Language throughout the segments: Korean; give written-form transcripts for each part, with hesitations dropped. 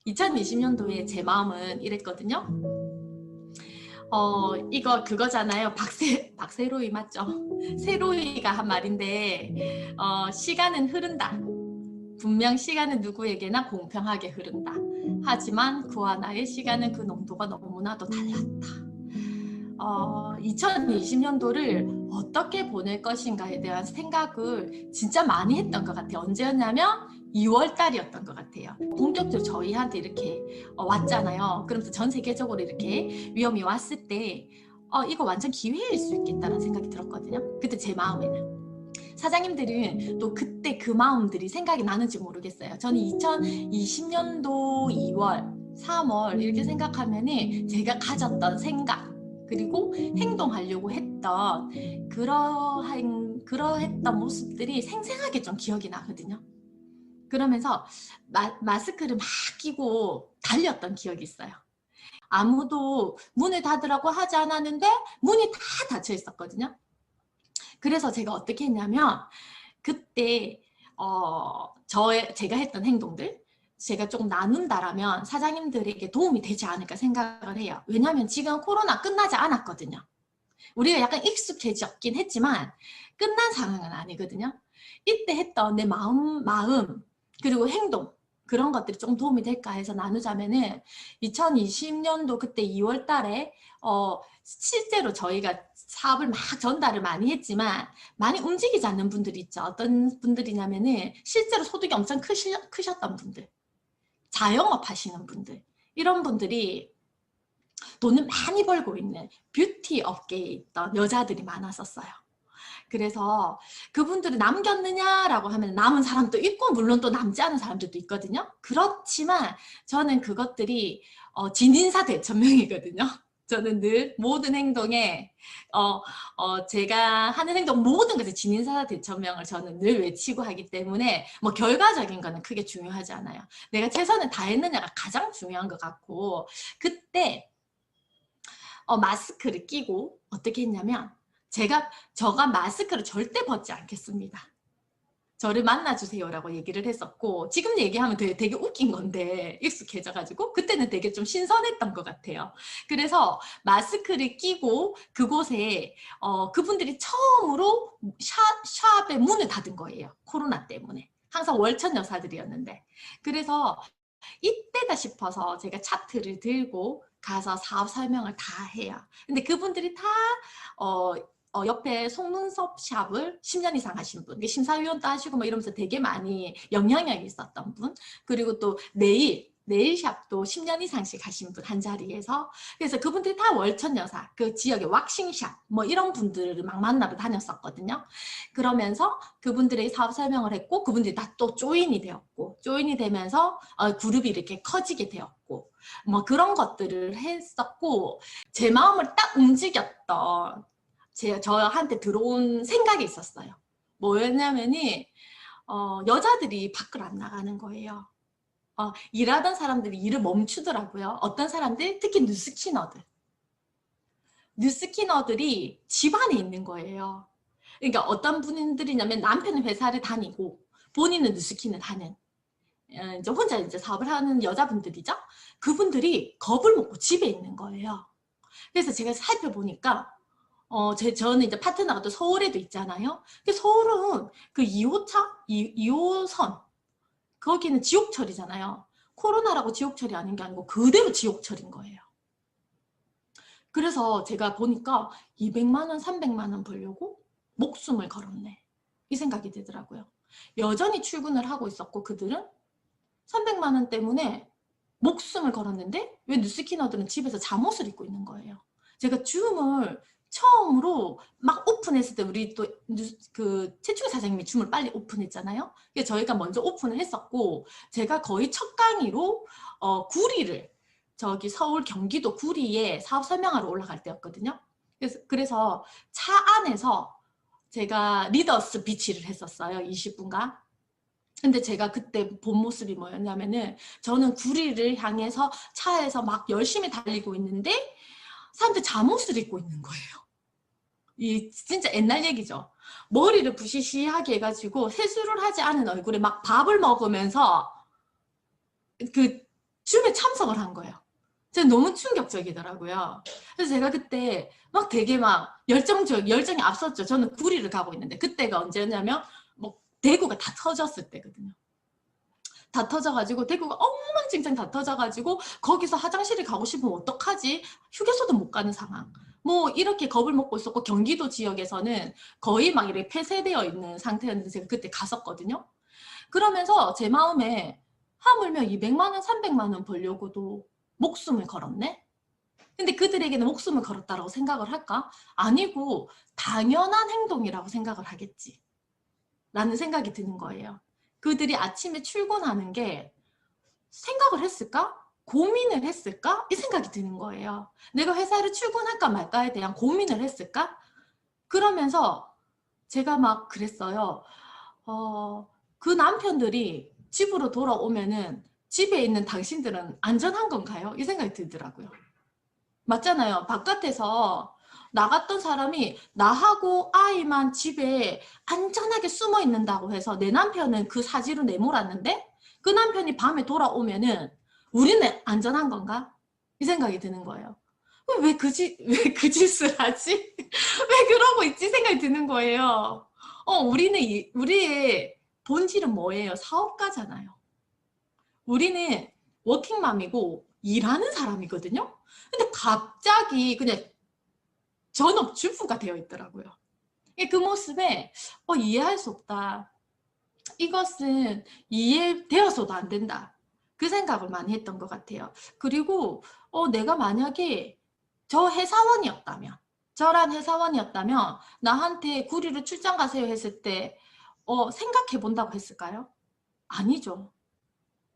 2020년도에 제 마음은 이랬거든요. 이거 그거잖아요. 박세로이 맞죠? 세로이가 한 말인데, 시간은 흐른다. 분명 시간은 누구에게나 공평하게 흐른다. 하지만 그와 나의 시간은 그 농도가 너무나도 달랐다. 2020년도를 어떻게 보낼 것인가에 대한 생각을 진짜 많이 했던 것 같아요. 언제였냐면 2월 달이었던 것 같아요. 본격적으로 저희한테 이렇게 왔잖아요. 그러면서 전 세계적으로 이렇게 위험이 왔을 때 이거 완전 기회일 수 있겠다는 생각이 들었거든요. 그때 제 마음에는. 사장님들은 또 그때 그 마음들이 생각이 나는지 모르겠어요. 저는 2020년도 2월, 3월 이렇게 생각하면은 제가 가졌던 생각 그리고 행동하려고 했던 그러했던 모습들이 생생하게 좀 기억이 나거든요. 그러면서 마스크를 막 끼고 달렸던 기억이 있어요. 아무도 문을 닫으라고 하지 않았는데 문이 다 닫혀 있었거든요. 그래서 제가 어떻게 했냐면 그때 제가 했던 행동들 제가 조금 나눈다라면 사장님들에게 도움이 되지 않을까 생각을 해요. 왜냐하면 지금 코로나 끝나지 않았거든요. 우리가 약간 익숙해졌긴 했지만 끝난 상황은 아니거든요. 이때 했던 내 마음 그리고 행동 그런 것들이 좀 도움이 될까 해서 나누자면은 2020년도 그때 2월 달에 실제로 저희가 사업을 막 전달을 많이 했지만 많이 움직이지 않는 분들이 있죠. 어떤 분들이냐면은 실제로 소득이 엄청 크셨던 분들, 자영업 하시는 분들 이런 분들이 돈을 많이 벌고 있는 뷰티 업계에 있던 여자들이 많았었어요. 그래서 그분들이 남겼느냐라고 하면 남은 사람도 있고 물론 또 남지 않은 사람들도 있거든요. 그렇지만 저는 그것들이 진인사 대천명이거든요. 저는 늘 모든 행동에 제가 하는 행동 모든 것에 진인사 대천명을 저는 늘 외치고 하기 때문에 뭐 결과적인 거는 크게 중요하지 않아요. 내가 최선을 다했느냐가 가장 중요한 것 같고 그때 마스크를 끼고 어떻게 했냐면 저가 마스크를 절대 벗지 않겠습니다. 저를 만나주세요라고 얘기를 했었고 지금 얘기하면 되게 웃긴 건데 익숙해져가지고 그때는 되게 좀 신선했던 것 같아요. 그래서 마스크를 끼고 그곳에 그분들이 처음으로 샵의 문을 닫은 거예요. 코로나 때문에. 항상 월천 여사들이었는데. 그래서 이때다 싶어서 제가 차트를 들고 가서 사업 설명을 다 해요. 근데 그분들이 다 옆에 속눈썹 샵을 10년 이상 하신 분, 심사위원도 하시고 뭐 이러면서 되게 많이 영향력이 있었던 분, 그리고 또 네일샵도 10년 이상씩 하신 분 한 자리에서 그래서 그분들이 다 월천 여사, 그 지역의 왁싱샵 뭐 이런 분들을 막 만나러 다녔었거든요. 그러면서 그분들의 사업 설명을 했고 그분들이 다 또 조인이 되었고 조인이 되면서 그룹이 이렇게 커지게 되었고 뭐 그런 것들을 했었고 제 마음을 딱 움직였던 저한테 들어온 생각이 있었어요. 뭐였냐면이 여자들이 밖을 안 나가는 거예요. 일하던 사람들이 일을 멈추더라고요. 어떤 사람들, 특히 뉴스키너들이 집 안에 있는 거예요. 그러니까 어떤 분들이냐면 남편은 회사를 다니고 본인은 뉴스킨을 하는 이제 혼자 이제 사업을 하는 여자분들이죠. 그분들이 겁을 먹고 집에 있는 거예요. 그래서 제가 살펴보니까 저는 이제 파트너가 또 서울에도 있잖아요. 근데 서울은 그 2호선 거기는 지옥철이잖아요. 코로나라고 지옥철이 아닌 게 아니고 그대로 지옥철인 거예요. 그래서 제가 보니까 200만 원, 300만 원 벌려고 목숨을 걸었네. 이 생각이 들더라고요. 여전히 출근을 하고 있었고 그들은 300만 원 때문에 목숨을 걸었는데 왜 뉴스키너들은 집에서 잠옷을 입고 있는 거예요. 제가 줌을 처음으로 막 오픈했을 때 우리 또 그 최충희 사장님이 줌을 빨리 오픈했잖아요. 그래서 저희가 먼저 오픈을 했었고 제가 거의 첫 강의로 구리를 저기 서울 경기도 구리에 사업 설명하러 올라갈 때였거든요. 그래서 차 안에서 제가 리더스 비치를 했었어요. 20분간. 근데 제가 그때 본 모습이 뭐였냐면은 저는 구리를 향해서 차에서 막 열심히 달리고 있는데 사람들 잠옷을 입고 있는 거예요. 이 진짜 옛날 얘기죠. 머리를 부시시하게 해가지고 세수를 하지 않은 얼굴에 막 밥을 먹으면서 그 줌에 참석을 한 거예요. 제가 너무 충격적이더라고요. 그래서 제가 그때 막 되게 막 열정이 앞섰죠. 저는 구리를 가고 있는데 그때가 언제였냐면 뭐 대구가 다 터졌을 때거든요. 다 터져가지고 대구가 엉망진창 다 터져가지고 거기서 화장실에 가고 싶으면 어떡하지? 휴게소도 못 가는 상황. 뭐 이렇게 겁을 먹고 있었고 경기도 지역에서는 거의 막 이렇게 폐쇄되어 있는 상태였는데 제가 그때 갔었거든요. 그러면서 제 마음에 하물며 200만 원, 300만 원 벌려고도 목숨을 걸었네? 근데 그들에게는 목숨을 걸었다라고 생각을 할까? 아니고 당연한 행동이라고 생각을 하겠지. 라는 생각이 드는 거예요. 그들이 아침에 출근하는 게 생각을 했을까? 고민을 했을까? 이 생각이 드는 거예요. 내가 회사를 출근할까 말까에 대한 고민을 했을까? 그러면서 제가 막 그랬어요. 그 남편들이 집으로 돌아오면은 집에 있는 당신들은 안전한 건가요? 이 생각이 들더라고요. 맞잖아요. 바깥에서 나갔던 사람이 나하고 아이만 집에 안전하게 숨어 있는다고 해서 내 남편은 그 사지로 내몰았는데 그 남편이 밤에 돌아오면은 우리는 안전한 건가? 이 생각이 드는 거예요. 왜 왜 그 짓을 하지? 왜 그러고 있지? 생각이 드는 거예요. 우리의 본질은 뭐예요? 사업가잖아요. 우리는 워킹맘이고 일하는 사람이거든요. 근데 갑자기 그냥 전업주부가 되어 있더라고요. 그 모습에 이해할 수 없다. 이것은 이해되어서도 안 된다. 그 생각을 많이 했던 것 같아요. 그리고 내가 만약에 저 회사원이었다면 저란 회사원이었다면 나한테 구리로 출장 가세요 했을 때 생각해 본다고 했을까요? 아니죠.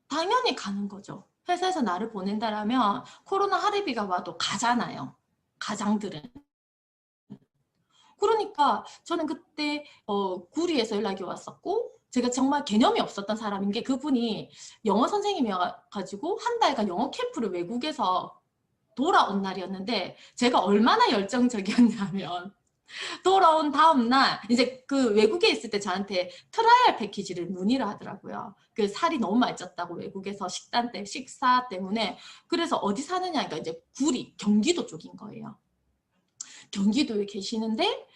당연히 가는 거죠. 회사에서 나를 보낸다라면 코로나 할애비가 와도 가잖아요. 가장들은. 그러니까 저는 그때 구리에서 연락이 왔었고 제가 정말 개념이 없었던 사람인 게 그분이 영어 선생님이어가지고 한 달간 영어 캠프를 외국에서 돌아온 날이었는데 제가 얼마나 열정적이었냐면 돌아온 다음날 이제 그 외국에 있을 때 저한테 트라이얼 패키지를 문의를 하더라고요. 그 살이 너무 많이 쪘다고 외국에서 식사 때문에. 그래서 어디 사느냐니까 이제 구리 경기도 쪽인 거예요. 경기도에 계시는데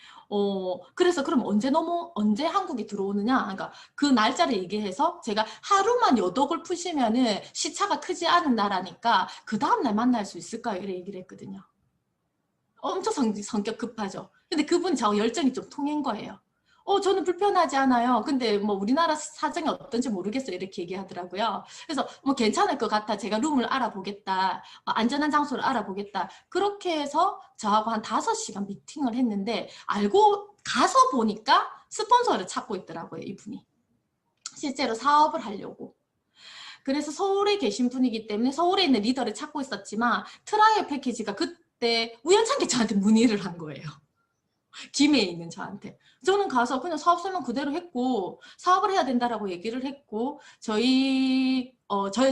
그래서 그럼 언제 한국에 들어오느냐? 그러니까 그 날짜를 얘기해서 제가 하루만 여독을 푸시면은 시차가 크지 않은 나라니까 그 다음날 만날 수 있을까요? 이래 얘기를 했거든요. 엄청 성격 급하죠. 근데 그분 저 열정이 좀 통한 거예요. 저는 불편하지 않아요. 근데 뭐 우리나라 사정이 어떤지 모르겠어요. 이렇게 얘기하더라고요. 그래서 뭐 괜찮을 것 같아. 제가 룸을 알아보겠다. 안전한 장소를 알아보겠다. 그렇게 해서 저하고 한 5시간 미팅을 했는데 알고 가서 보니까 스폰서를 찾고 있더라고요. 이분이. 실제로 사업을 하려고. 그래서 서울에 계신 분이기 때문에 서울에 있는 리더를 찾고 있었지만 트라이얼 패키지가 그때 우연찮게 저한테 문의를 한 거예요. 김해에 있는 저한테. 저는 가서 그냥 사업 설명 그대로 했고 사업을 해야 된다라고 얘기를 했고 저의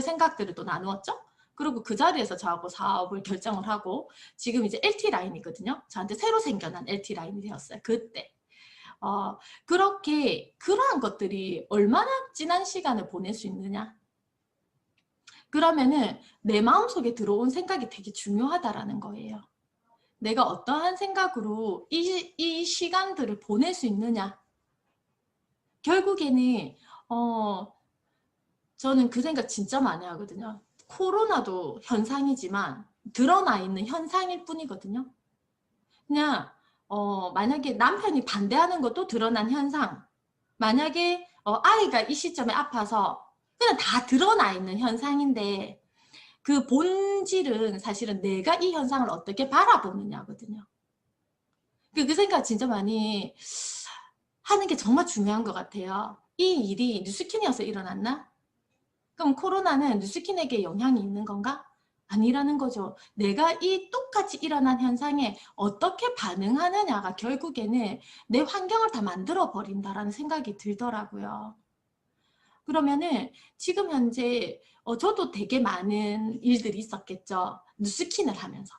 생각들을 또 나누었죠. 그리고 그 자리에서 저하고 사업을 결정을 하고 지금 이제 LT 라인이거든요. 저한테 새로 생겨난 LT 라인이 되었어요. 그때. 그렇게 그러한 것들이 얼마나 지난 시간을 보낼 수 있느냐. 그러면은 내 마음속에 들어온 생각이 되게 중요하다라는 거예요. 내가 어떠한 생각으로 이 시간들을 보낼 수 있느냐. 결국에는 저는 그 생각 진짜 많이 하거든요. 코로나도 현상이지만 드러나 있는 현상일 뿐이거든요. 그냥 만약에 남편이 반대하는 것도 드러난 현상, 만약에 아이가 이 시점에 아파서 그냥 다 드러나 있는 현상인데 그 본질은 사실은 내가 이 현상을 어떻게 바라보느냐거든요. 그 생각 진짜 많이 하는 게 정말 중요한 것 같아요. 이 일이 뉴스킨이어서 일어났나? 그럼 코로나는 뉴스킨에게 영향이 있는 건가? 아니라는 거죠. 내가 이 똑같이 일어난 현상에 어떻게 반응하느냐가 결국에는 내 환경을 다 만들어 버린다라는 생각이 들더라고요. 그러면은 지금 현재 저도 되게 많은 일들이 있었겠죠. 뉴스킨을 하면서.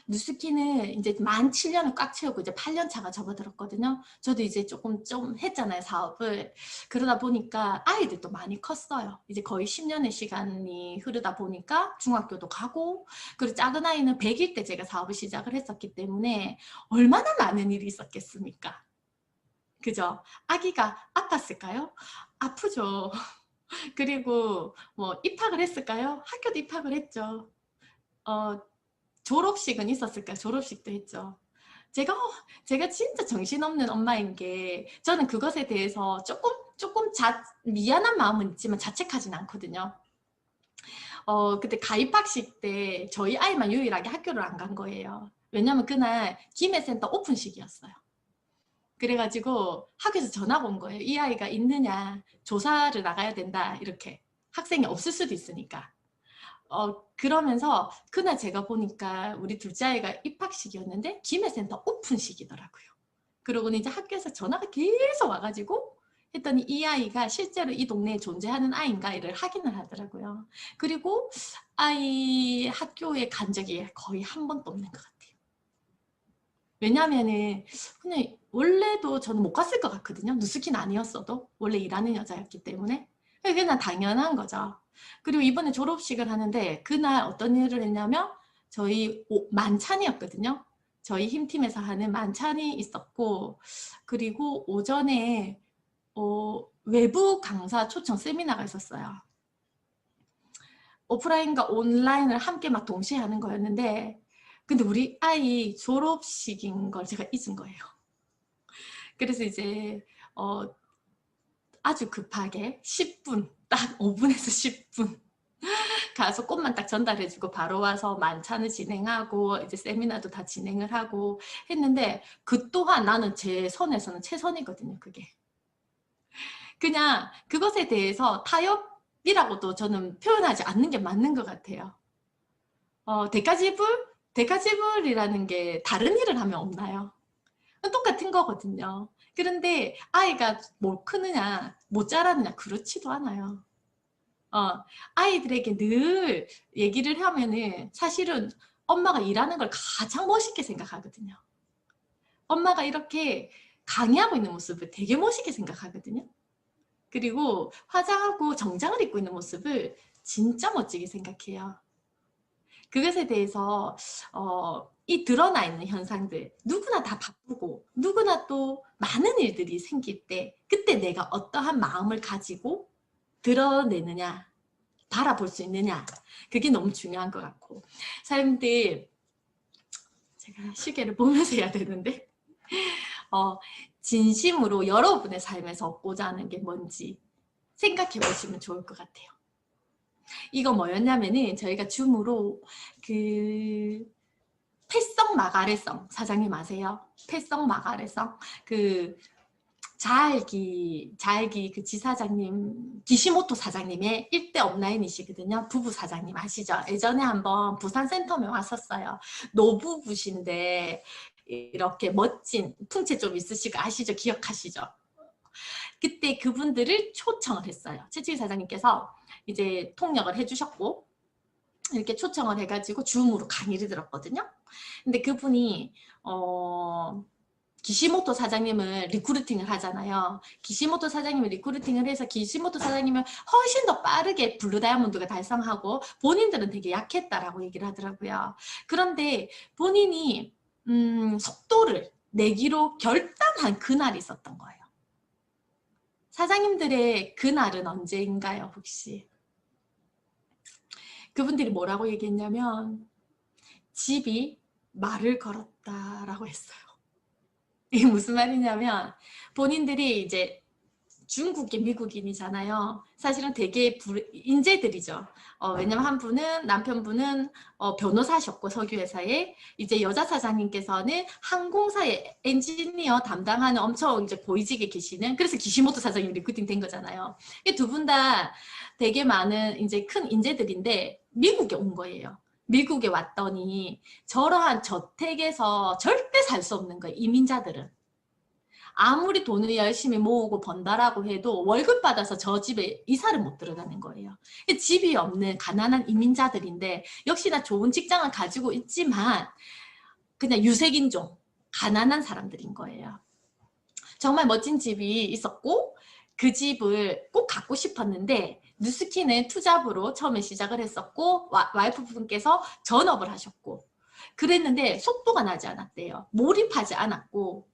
뉴스키는 이제 만 7년을 꽉 채우고 이제 8년 차가 접어들었거든요. 저도 이제 조금 좀 했잖아요, 사업을. 그러다 보니까 아이들도 많이 컸어요. 이제 거의 10년의 시간이 흐르다 보니까 중학교도 가고, 그리고 작은 아이는 100일 때 제가 사업을 시작을 했었기 때문에 얼마나 많은 일이 있었겠습니까? 그죠? 아기가 아팠을까요? 아프죠. 그리고 뭐 입학을 했을까요? 학교도 입학을 했죠. 졸업식은 있었을까요? 졸업식도 했죠. 제가 제가 진짜 정신없는 엄마인 게, 저는 그것에 대해서 조금 미안한 마음은 있지만 자책하진 않거든요. 그때 가입학식 때 저희 아이만 유일하게 학교를 안 간 거예요. 왜냐면 그날 김해센터 오픈식이었어요. 그래가지고 학교에서 전화가 온 거예요. 이 아이가 있느냐, 조사를 나가야 된다, 이렇게. 학생이 없을 수도 있으니까. 그러면서 그날 제가 보니까 우리 둘째 아이가 입학식이었는데 김해센터 오픈식이더라고요. 그러고는 이제 학교에서 전화가 계속 와가지고 했더니 이 아이가 실제로 이 동네에 존재하는 아이인가를 확인을 하더라고요. 그리고 아이 학교에 간 적이 거의 한 번도 없는 것 같아요. 왜냐면은 그냥 원래도 저는 못 갔을 것 같거든요. 누스키는 아니었어도 원래 일하는 여자였기 때문에. 그냥 당연한 거죠. 그리고 이번에 졸업식을 하는데 그날 어떤 일을 했냐면 저희 만찬이었거든요. 저희 힘팀에서 하는 만찬이 있었고, 그리고 오전에 외부 강사 초청 세미나가 있었어요. 오프라인과 온라인을 함께 막 동시에 하는 거였는데, 근데 우리 아이 졸업식인 걸 제가 잊은 거예요. 그래서 이제 아주 급하게 10분, 딱 5분에서 10분 가서 꽃만 딱 전달해주고 바로 와서 만찬을 진행하고 이제 세미나도 다 진행을 하고 했는데, 그 또한 나는 제 선에서는 최선이거든요. 그게 그냥 그것에 대해서 타협이라고도 저는 표현하지 않는 게 맞는 것 같아요. 대가지불이라는 게 다른 일을 하면 없나요? 똑같은 거거든요. 그런데 아이가 뭘 크느냐, 못 자라느냐, 그렇지도 않아요. 아이들에게 늘 얘기를 하면은 사실은 엄마가 일하는 걸 가장 멋있게 생각하거든요. 엄마가 이렇게 강의하고 있는 모습을 되게 멋있게 생각하거든요. 그리고 화장하고 정장을 입고 있는 모습을 진짜 멋지게 생각해요. 그것에 대해서 이 드러나 있는 현상들, 누구나 다 바쁘고 누구나 또 많은 일들이 생길 때 그때 내가 어떠한 마음을 가지고 드러내느냐, 바라볼 수 있느냐, 그게 너무 중요한 것 같고, 사람들, 제가 시계를 보면서 해야 되는데 진심으로 여러분의 삶에서 얻고자 하는 게 뭔지 생각해 보시면 좋을 것 같아요. 이거 뭐였냐면은 저희가 줌으로 그 패성 마가레성, 사장님 아세요? 패성 마가레성, 그 자알기 그 지사장님, 기시모토 사장님의 1대 업라인이시거든요. 부부 사장님 아시죠? 예전에 한번 부산센텀에 왔었어요. 노부부신데 이렇게 멋진 풍채 좀 있으시고 아시죠? 기억하시죠? 그때 그분들을 초청을 했어요. 최치기 사장님께서 이제 통역을 해주셨고, 이렇게 초청을 해가지고 줌으로 강의를 들었거든요. 근데 그분이 기시모토 사장님을 리크루팅을 하잖아요. 기시모토 사장님을 리크루팅을 해서 기시모토 사장님을 훨씬 더 빠르게 블루 다이아몬드가 달성하고 본인들은 되게 약했다라고 얘기를 하더라고요. 그런데 본인이 속도를 내기로 결단한 그날이 있었던 거예요. 사장님들의 그날은 언제인가요, 혹시? 그분들이 뭐라고 얘기했냐면 집이 말을 걸었다라고 했어요. 이게 무슨 말이냐면 본인들이 이제 중국계 미국인이잖아요. 사실은 되게 인재들이죠. 왜냐면 한 분은, 남편분은 변호사셨고 석유회사에, 이제 여자 사장님께서는 항공사의 엔지니어 담당하는 엄청 이제 고위직에 계시는, 그래서 기시모토 사장님 리크루팅 된 거잖아요. 이 두 분 다 되게 많은 이제 큰 인재들인데 미국에 온 거예요. 미국에 왔더니 저러한 저택에서 절대 살 수 없는 거예요. 이민자들은. 아무리 돈을 열심히 모으고 번다라고 해도 월급 받아서 저 집에 이사를 못 들어가는 거예요. 집이 없는 가난한 이민자들인데 역시나 좋은 직장을 가지고 있지만 그냥 유색인종, 가난한 사람들인 거예요. 정말 멋진 집이 있었고 그 집을 꼭 갖고 싶었는데 누스키는 투잡으로 처음에 시작을 했었고 와이프분께서 전업을 하셨고 그랬는데 속도가 나지 않았대요. 몰입하지 않았고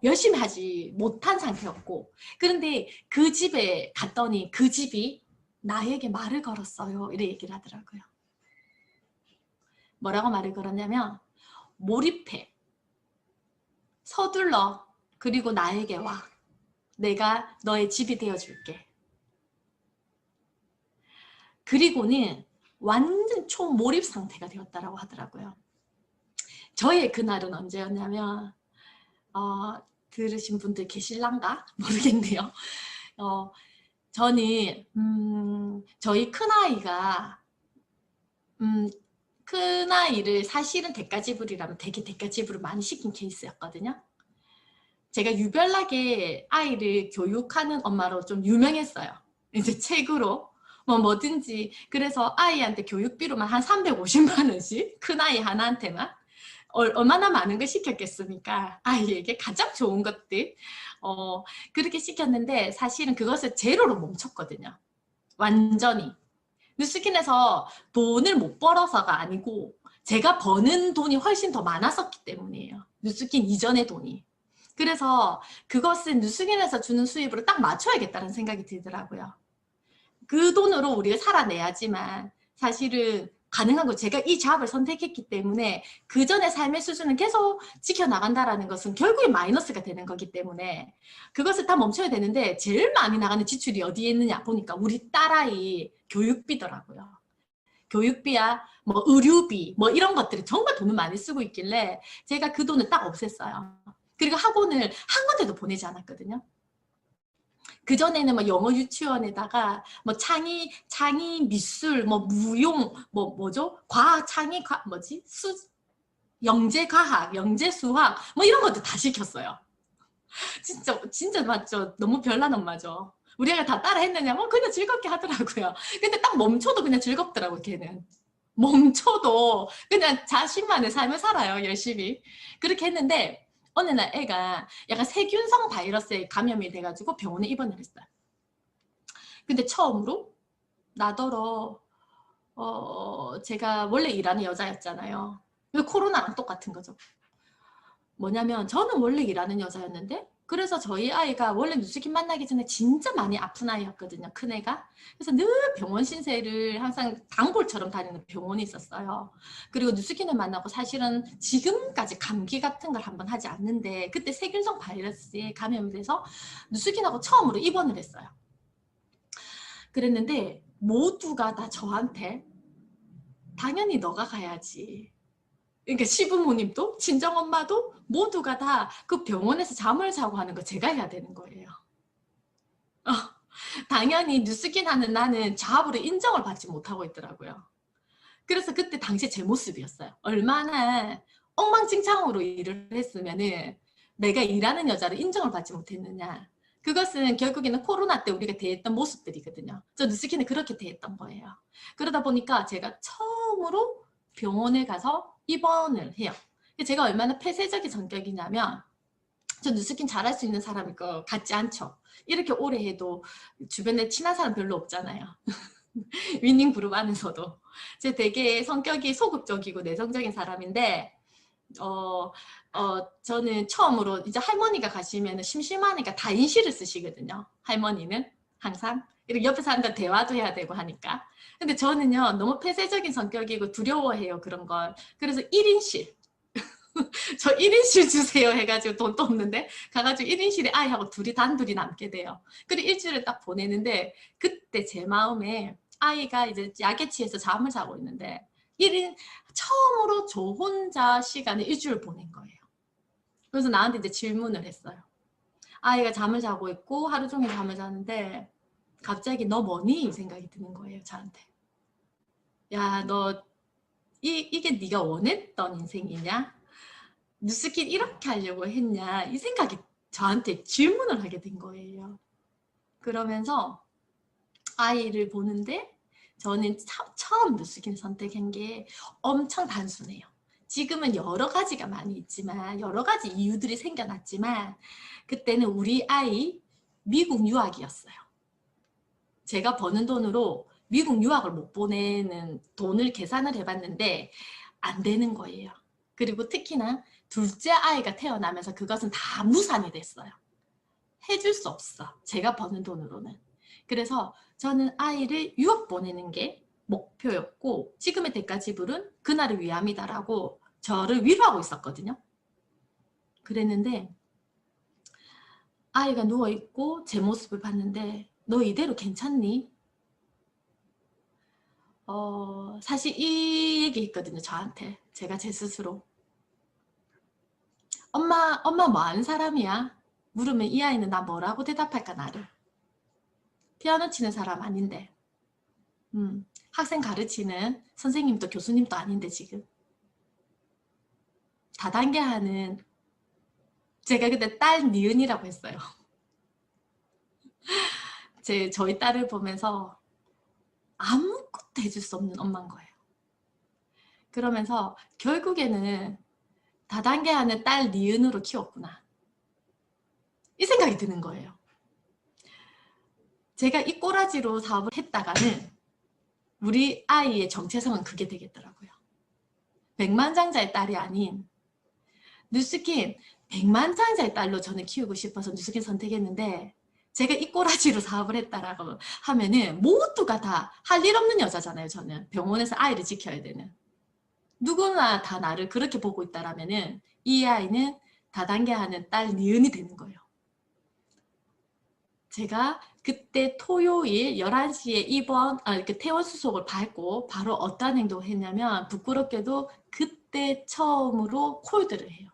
열심히 하지 못한 상태였고 그런데 그 집에 갔더니 그 집이 나에게 말을 걸었어요. 이렇게 얘기를 하더라고요. 뭐라고 말을 걸었냐면 몰입해, 서둘러, 그리고 나에게 와. 내가 너의 집이 되어줄게. 그리고는 완전 초몰입 상태가 되었다라고 하더라고요. 저의 그날은 언제였냐면 들으신 분들 계실란가? 모르겠네요. 저는 저희 큰아이가 큰아이를 사실은 대가지불이라면 되게 대가지불을 많이 시킨 케이스였거든요. 제가 유별나게 아이를 교육하는 엄마로 좀 유명했어요. 이제 책으로 뭐든지. 그래서 아이한테 교육비로만 한 350만 원씩 큰아이 하나한테만 얼마나 많은 걸 시켰겠습니까? 아이에게 가장 좋은 것들 그렇게 시켰는데 사실은 그것을 제로로 멈췄거든요. 완전히. 뉴스킨에서 돈을 못 벌어서가 아니고 제가 버는 돈이 훨씬 더 많았었기 때문이에요. 뉴스킨 이전의 돈이. 그래서 그것은 뉴스킨에서 주는 수입으로 딱 맞춰야겠다는 생각이 들더라고요. 그 돈으로 우리가 살아내야지만 사실은 가능한 거 제가 이 잡을 선택했기 때문에 그 전의 삶의 수준을 계속 지켜나간다는 것은 결국에 마이너스가 되는 거기 때문에 그것을 다 멈춰야 되는데 제일 많이 나가는 지출이 어디에 있느냐 보니까 우리 딸아이 교육비더라고요. 교육비야 뭐 의료비 뭐 이런 것들이 정말 돈을 많이 쓰고 있길래 제가 그 돈을 딱 없앴어요. 그리고 학원을 한 군데도 보내지 않았거든요. 그전에는 뭐 영어 유치원에다가 뭐 창의 미술 뭐 무용 뭐죠 과학 창의 뭐지 영재 과학 영재 수학 뭐 이런 것도 다 시켰어요. 진짜 맞죠. 너무 별난 엄마죠. 우리 애가 다 따라 했느냐 뭐 그냥 즐겁게 하더라고요. 근데 딱 멈춰도 그냥 즐겁더라고 걔는. 멈춰도 그냥 자신만의 삶을 살아요. 열심히 그렇게 했는데 어느 날 애가 약간 세균성 바이러스에 감염이 돼가지고 병원에 입원을 했어요. 근데 처음으로 나더러 제가 원래 일하는 여자였잖아요. 코로나랑 똑같은 거죠. 뭐냐면 저는 원래 일하는 여자였는데 그래서 저희 아이가 원래 뉴스킨 만나기 전에 진짜 많이 아픈 아이였거든요. 큰애가. 그래서 늘 병원 신세를 항상 단골처럼 다니는 병원이 있었어요. 그리고 뉴스킨을 만나고 사실은 지금까지 감기 같은 걸 한번 하지 않는데 그때 세균성 바이러스에 감염이 돼서 뉴스킨하고 처음으로 입원을 했어요. 그랬는데 모두가 다 저한테 당연히 너가 가야지. 그러니까 시부모님도 친정엄마도 모두가 다 그 병원에서 잠을 자고 하는 거 제가 해야 되는 거예요. 당연히 뉴스킨 하는 나는 자업으로 인정을 받지 못하고 있더라고요. 그래서 그때 당시 제 모습이었어요. 얼마나 엉망진창으로 일을 했으면은 내가 일하는 여자를 인정을 받지 못했느냐. 그것은 결국에는 코로나 때 우리가 대했던 모습들이거든요. 저 뉴스킨은 그렇게 대했던 거예요. 그러다 보니까 제가 처음으로 병원에 가서 입원을 해요. 제가 얼마나 폐쇄적인 성격이냐면 저 뉴스킨 잘할 수 있는 사람일 것 같지 않죠. 이렇게 오래 해도 주변에 친한 사람 별로 없잖아요. 위닝 그룹 안에서도. 제가 되게 성격이 소극적이고 내성적인 사람인데 저는 처음으로 이제 할머니가 가시면 심심하니까 다인실을 쓰시거든요. 할머니는 항상 이렇게 옆에 사람들 대화도 해야 되고 하니까. 근데 저는요 너무 폐쇄적인 성격이고 두려워해요 그런 걸. 그래서 1인실 저 1인실 주세요 해가지고 돈도 없는데 가가지고 1인실에 아이하고 둘이 단둘이 남게 돼요. 그리고 일주일을 딱 보내는데 그때 제 마음에 아이가 이제 약에 취해서 잠을 자고 있는데 1인 처음으로 저 혼자 시간을 일주일 보낸 거예요. 그래서 나한테 이제 질문을 했어요. 아이가 잠을 자고 있고 하루 종일 잠을 자는데 갑자기 너 뭐니? 이 생각이 드는 거예요. 저한테. 야, 너 이게 네가 원했던 인생이냐? 뉴스킨 이렇게 하려고 했냐? 이 생각이 저한테 질문을 하게 된 거예요. 그러면서 아이를 보는데 저는 처음 뉴스킨 선택한 게 엄청 단순해요. 지금은 여러 가지가 많이 있지만 여러 가지 이유들이 생겨났지만 그때는 우리 아이 미국 유학이었어요. 제가 버는 돈으로 미국 유학을 못 보내는 돈을 계산을 해봤는데 안 되는 거예요. 그리고 특히나 둘째 아이가 태어나면서 그것은 다 무산이 됐어요. 해줄 수 없어. 제가 버는 돈으로는. 그래서 저는 아이를 유학 보내는 게 목표였고 지금의 대가 지불은 그날을 위함이다라고 저를 위로하고 있었거든요. 그랬는데 아이가 누워있고 제 모습을 봤는데 너 이대로 괜찮니? 사실 이 얘기 했거든요. 저한테. 제가 제 스스로. 엄마 뭐 하는 사람이야? 물으면 이 아이는 나 뭐라고 대답할까 나를. 피아노 치는 사람 아닌데. 학생 가르치는 선생님도 교수님도 아닌데 지금. 다단계 하는 제가 그때 딸 니은이라고 했어요. 저희 딸을 보면서 아무것도 해줄 수 없는 엄마인 거예요. 그러면서 결국에는 다단계 하는 딸 니은으로 키웠구나. 이 생각이 드는 거예요. 제가 이 꼬라지로 사업을 했다가는 우리 아이의 정체성은 그게 되겠더라고요. 백만장자의 딸이 아닌 누스킨 백만장자의 딸로 저는 키우고 싶어서 누스킨 선택했는데 제가 이 꼬라지로 사업을 했다라고 하면은 모두가 다 할 일 없는 여자잖아요. 저는 병원에서 아이를 지켜야 되는. 누구나 다 나를 그렇게 보고 있다라면은 이 아이는 다단계 하는 딸 니은이 되는 거예요. 제가 그때 토요일 11시에 이렇게 퇴원 수속을 밟고 바로 어떤 행동을 했냐면 부끄럽게도 그때 처음으로 콜드를 해요.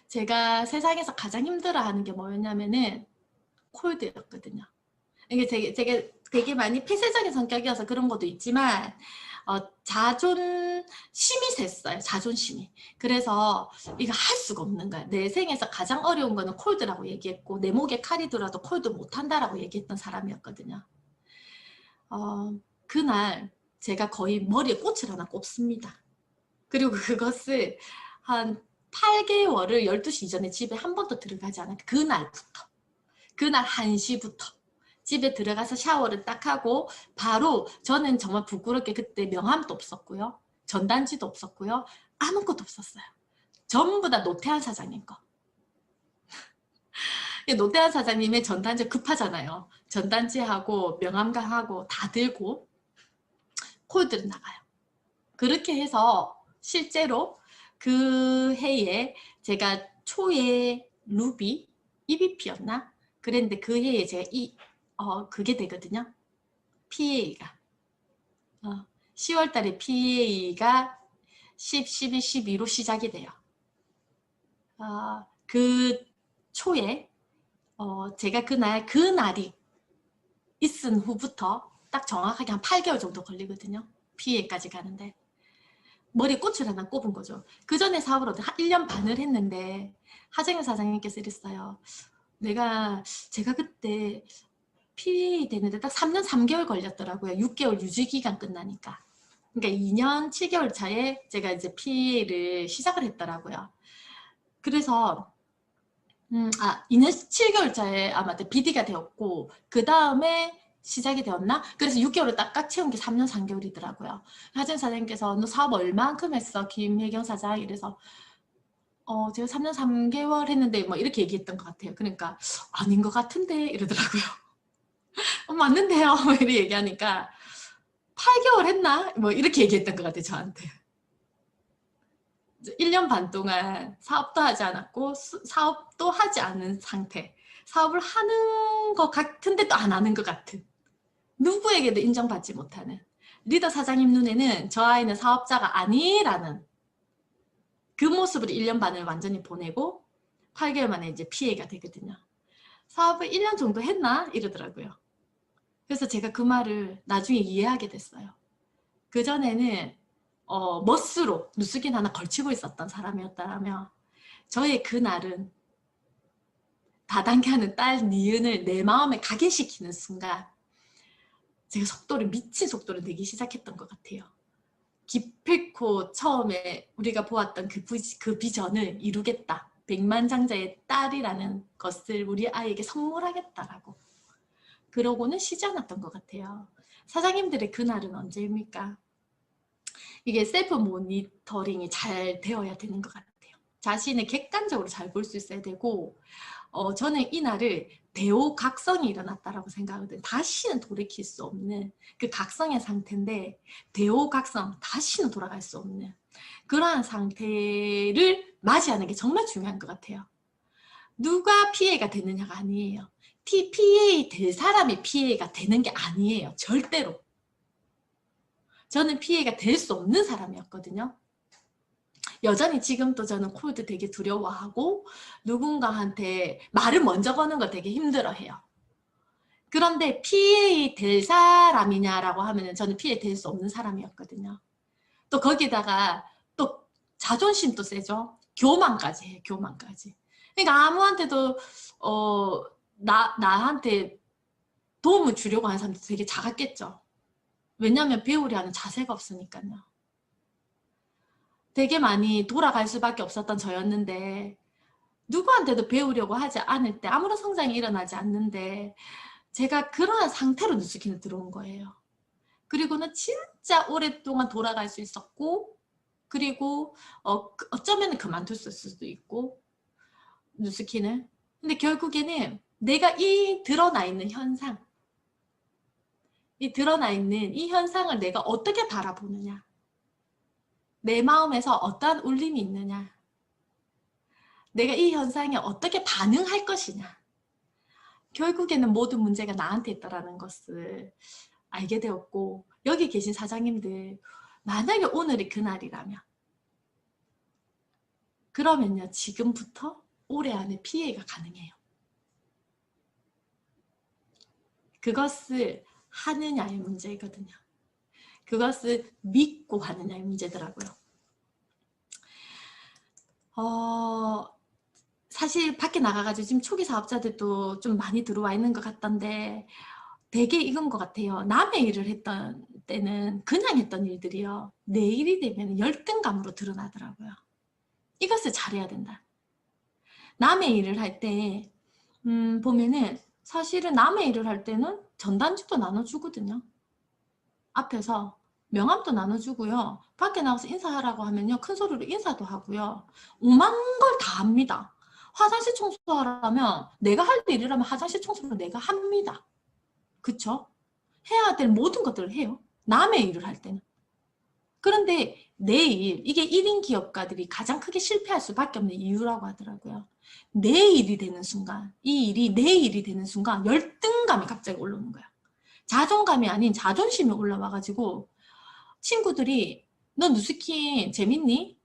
제가 세상에서 가장 힘들어하는 게 뭐였냐면은 콜드였거든요. 이게 제가 되게 많이 폐쇄적인 성격이어서 그런 것도 있지만 자존심이 셌어요. 자존심이. 그래서 이거 할 수가 없는 거야. 내 생에서 가장 어려운 거는 콜드라고 얘기했고 내 목에 칼이 들어도 콜드 못한다라고 얘기했던 사람이었거든요. 그날 제가 거의 머리에 꽃을 하나 꼽습니다. 그리고 그것을 한 8개월을 12시 이전에 집에 한 번도 들어가지 않았고 그날 1시부터 집에 들어가서 샤워를 딱 하고 바로 저는 정말 부끄럽게 그때 명함도 없었고요. 전단지도 없었고요. 아무것도 없었어요. 전부 다 노태한 사장님 거. 노태한 사장님의 전단지 급하잖아요. 전단지하고 명함가하고 다 들고 콜드를 나가요. 그렇게 해서 실제로 그 해에 제가 초에 루비 EBP였나? 그랬는데 그 해에 제가 그게 되거든요. PA가 10월 달에 PA가 10, 11, 12로 시작이 돼요. 그 초에 제가 그날이 있은 후부터 딱 정확하게 한 8개월 정도 걸리거든요. PA까지 가는데 머리에 꽃을 하나 꼽은 거죠. 그 전에 사업을 한 1년 반을 했는데 하정현 사장님께서 이랬어요. 제가 그때 PA 되는데 딱 3년 3개월 걸렸더라고요. 6개월 유지기간 끝나니까. 그러니까 2년 7개월 차에 제가 이제 PA를 시작을 했더라고요. 그래서 2년 7개월 차에 아마 BD가 되었고 그 다음에 시작이 되었나? 그래서 6개월을 딱 채운 게 3년 3개월이더라고요. 하진 사장님께서 너 사업 얼만큼 했어? 김혜경 사장 이래서 제가 3년 3개월 했는데 뭐 이렇게 얘기했던 것 같아요. 그러니까 아닌 것 같은데 이러더라고요. 맞는데요? 뭐 이렇게 얘기하니까 8개월 했나? 뭐 이렇게 얘기했던 것 같아요. 저한테. 1년 반 동안 사업도 하지 않았고 사업도 하지 않은 상태. 사업을 하는 것 같은데 또 안 하는 것 같은. 누구에게도 인정받지 못하는. 리더 사장님 눈에는 저 아이는 사업자가 아니라는 그 모습으로 1년 반을 완전히 보내고 8개월 만에 이제 PA가 되거든요. 사업을 1년 정도 했나? 이러더라고요. 그래서 제가 그 말을 나중에 이해하게 됐어요. 그전에는 멋으로 누스킨 하나 걸치고 있었던 사람이었다면 저의 그날은 다단계 하는 딸 니은을 내 마음에 각인시키는 순간 제가 미친 속도를 내기 시작했던 것 같아요. 기필코 처음에 우리가 보았던 그 비전을 이루겠다. 백만장자의 딸이라는 것을 우리 아이에게 선물하겠다라고. 그러고는 쉬지 않았던 것 같아요. 사장님들의 그날은 언제입니까? 이게 셀프 모니터링이 잘 되어야 되는 것 같아요. 자신을 객관적으로 잘 볼 수 있어야 되고, 저는 이날을 대오각성이 일어났다라고 생각하거든요. 다시는 돌이킬 수 없는 그 각성의 상태인데, 대오각성, 다시는 돌아갈 수 없는 그러한 상태를 맞이하는 게 정말 중요한 것 같아요. 누가 피해가 되느냐가 아니에요. 피해 될 사람이 피해가 되는 게 아니에요. 절대로. 저는 피해가 될 수 없는 사람이었거든요. 여전히 지금도 저는 콜드 되게 두려워하고 누군가한테 말을 먼저 거는 거 되게 힘들어해요. 그런데 피해 될 사람이냐라고 하면 저는 피해 될 수 없는 사람이었거든요. 또 거기다가 또 자존심도 세죠. 교만까지 해요. 교만까지. 그러니까 아무한테도 나한테 도움을 주려고 하는 사람도 되게 작았겠죠. 왜냐하면 배우려 하는 자세가 없으니까요. 되게 많이 돌아갈 수밖에 없었던 저였는데 누구한테도 배우려고 하지 않을 때 아무런 성장이 일어나지 않는데 제가 그러한 상태로 누스키는 들어온 거예요. 그리고는 진짜 오랫동안 돌아갈 수 있었고 그리고 어쩌면 그만둘 수도 있고 누스키는. 근데 결국에는 내가 이 드러나 있는 현상, 이 드러나 있는 이 현상을 내가 어떻게 바라보느냐, 내 마음에서 어떠한 울림이 있느냐, 내가 이 현상에 어떻게 반응할 것이냐, 결국에는 모든 문제가 나한테 있다는 것을 알게 되었고, 여기 계신 사장님들 만약에 오늘이 그날이라면 그러면요 지금부터 올해 안에 피해가 가능해요. 그것을 하느냐의 문제거든요. 그것을 믿고 하느냐의 문제더라고요. 사실 밖에 나가가지고 지금 초기 사업자들도 좀 많이 들어와 있는 것 같던데 되게 이건 것 같아요. 남의 일을 했던 때는 그냥 했던 일들이요. 내 일이 되면 열등감으로 드러나더라고요. 이것을 잘해야 된다. 남의 일을 할 때 보면은 사실은 남의 일을 할 때는 전단지도 나눠주거든요. 앞에서 명함도 나눠주고요. 밖에 나가서 인사하라고 하면요. 큰 소리로 인사도 하고요. 오만 걸 다 합니다. 화장실 청소하라면 내가 할 일이라면 화장실 청소를 내가 합니다. 그쵸? 해야 될 모든 것들을 해요. 남의 일을 할 때는. 그런데 내 일, 이게 1인 기업가들이 가장 크게 실패할 수밖에 없는 이유라고 하더라고요. 내 일이 되는 순간, 이 일이 내 일이 되는 순간 열등감이 갑자기 올라오는 거야. 자존감이 아닌 자존심이 올라와가지고 친구들이 너 누스킨 재밌니?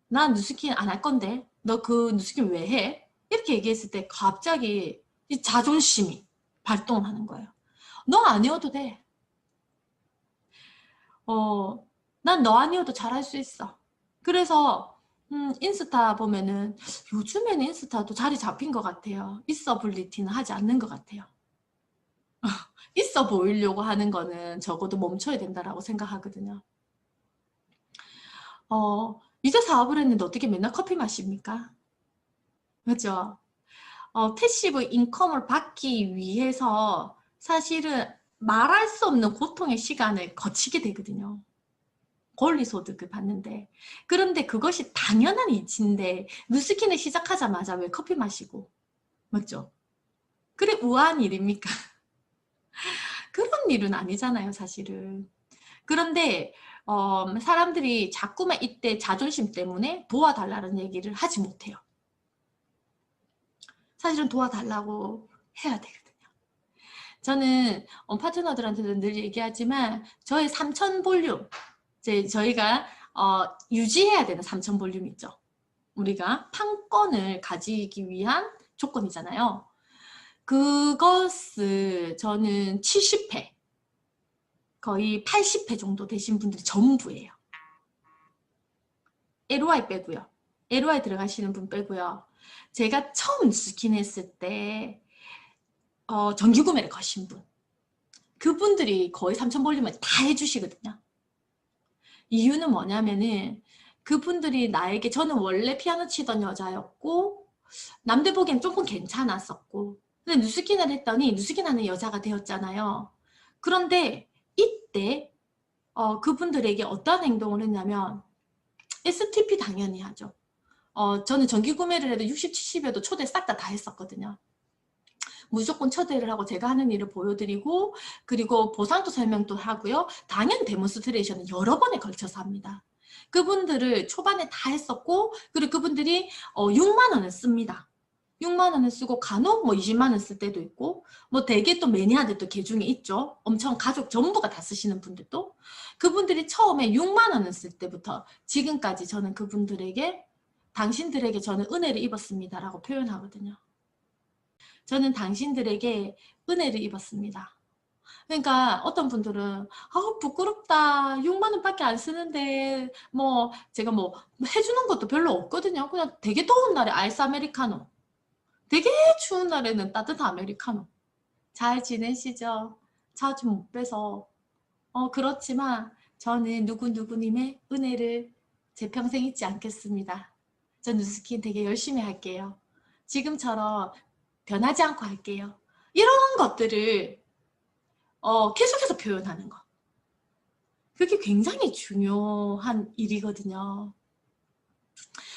난 누스킨 안 할 건데 너 그 누스킨 왜 해? 이렇게 얘기했을 때 갑자기 이 자존심이 발동을 하는 거예요. 너 아니어도 돼. 난 너 아니어도 잘할 수 있어. 그래서 인스타 보면은 요즘에는 인스타도 자리 잡힌 것 같아요. 있어블리티는 하지 않는 것 같아요. 있어 보이려고 하는 거는 적어도 멈춰야 된다라고 생각하거든요. 이제 사업을 했는데 어떻게 맨날 커피 마십니까? 그렇죠? 패시브 인컴을 받기 위해서 사실은 말할 수 없는 고통의 시간을 거치게 되거든요. 권리소득을 받는데. 그런데 그것이 당연한 이치인데 누스킨을 시작하자마자 왜 커피 마시고 맞죠? 그래 우아한 일입니까? 그런 일은 아니잖아요 사실은. 그런데 사람들이 자꾸만 이때 자존심 때문에 도와달라는 얘기를 하지 못해요. 사실은 도와달라고 해야 되거든요. 저는 파트너들한테도 늘 얘기하지만 저의 3000볼륨 저희가 유지해야 되는 3000볼륨 있죠. 우리가 판권을 가지기 위한 조건이잖아요. 그것을 저는 70회 거의 80회 정도 되신 분들이 전부예요. LOI 빼고요. LOI 들어가시는 분 빼고요. 제가 처음 스킨 했을 때 정기구매를 거신 분 그분들이 거의 3000볼륨을 다 해주시거든요. 이유는 뭐냐면은 그분들이 나에게, 저는 원래 피아노 치던 여자였고 남들 보기엔 조금 괜찮았었고, 근데 누스킨을 했더니 누스킨 하는 여자가 되었잖아요. 그런데 이때 그분들에게 어떤 행동을 했냐면, STP 당연히 하죠. 저는 정기 구매를 해도 60, 70에도 초대 싹 다 했었거든요. 무조건 초대를 하고 제가 하는 일을 보여드리고, 그리고 보상도 설명도 하고요. 당연히 데몬스트레이션은 여러 번에 걸쳐서 합니다. 그분들을 초반에 다 했었고, 그리고 그분들이 6만 원을 씁니다. 6만 원을 쓰고 간혹 뭐 20만 원 쓸 때도 있고, 뭐 되게 또 매니아들 또 계중에 있죠. 엄청 가족 전부가 다 쓰시는 분들도. 그분들이 처음에 6만 원을 쓸 때부터 지금까지 저는 그분들에게, 당신들에게 저는 은혜를 입었습니다라고 표현하거든요. 저는 당신들에게 은혜를 입었습니다. 그러니까 어떤 분들은 부끄럽다, 6만 원밖에 안 쓰는데 뭐 제가 뭐 해주는 것도 별로 없거든요. 그냥 되게 더운 날에 아이스 아메리카노, 되게 추운 날에는 따뜻한 아메리카노. 잘 지내시죠? 자주 못 뵈서. 그렇지만 저는 누구누구님의 은혜를 제 평생 잊지 않겠습니다. 전 누스킨 되게 열심히 할게요. 지금처럼 변하지 않고 할게요. 이런 것들을 계속해서 표현하는 거. 그게 굉장히 중요한 일이거든요.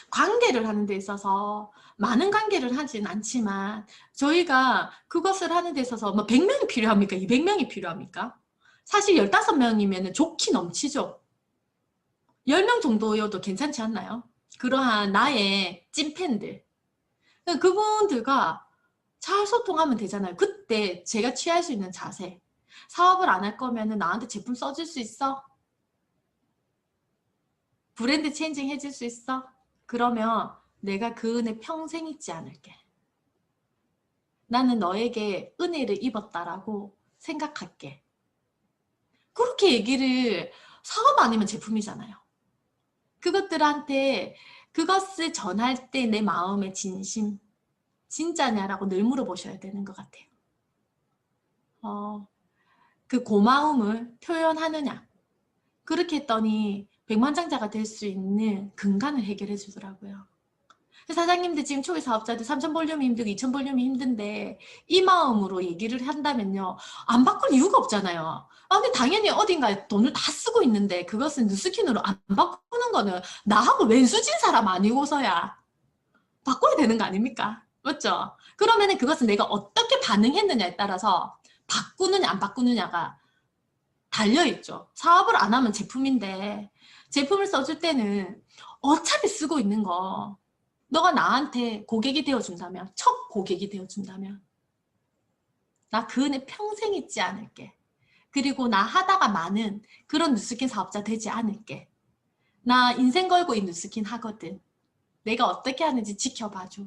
관계를 하는 데 있어서 많은 관계를 하진 않지만, 저희가 그것을 하는 데 있어서 뭐 100명이 필요합니까? 200명이 필요합니까? 사실 15명이면 좋기 넘치죠. 10명 정도여도 괜찮지 않나요? 그러한 나의 찐팬들. 그분들과 잘 소통하면 되잖아요. 그때 제가 취할 수 있는 자세. 사업을 안 할 거면 나한테 제품 써줄 수 있어? 브랜드 체인징 해줄 수 있어? 그러면 내가 그 은혜 평생 잊지 않을게. 나는 너에게 은혜를 입었다라고 생각할게. 그렇게 얘기를, 사업 아니면 제품이잖아요. 그것들한테 그것을 전할 때 내 마음의 진심, 진짜냐라고 늘 물어보셔야 되는 것 같아요. 그 고마움을 표현하느냐. 그렇게 했더니 백만장자가 될 수 있는 근간을 해결해 주더라고요. 사장님들 지금 초기 사업자들 3,000볼륨이 힘들고 2,000볼륨이 힘든데 이 마음으로 얘기를 한다면요, 안 바꿀 이유가 없잖아요. 근데 당연히 어딘가에 돈을 다 쓰고 있는데 그것은 누스킨으로 안 바꾸는 거는 나하고 왼수진 사람 아니고서야 바꿔야 되는 거 아닙니까? 맞죠? 그러면은 그것은 내가 어떻게 반응했느냐에 따라서 바꾸느냐 안 바꾸느냐가 달려있죠. 사업을 안 하면 제품인데, 제품을 써줄 때는 어차피 쓰고 있는 거, 너가 나한테 고객이 되어준다면, 첫 고객이 되어준다면, 나 그 은혜 평생 잊지 않을게. 그리고 나 하다가 많은 그런 누스킨 사업자 되지 않을게. 나 인생 걸고 이 누스킨 하거든. 내가 어떻게 하는지 지켜봐줘.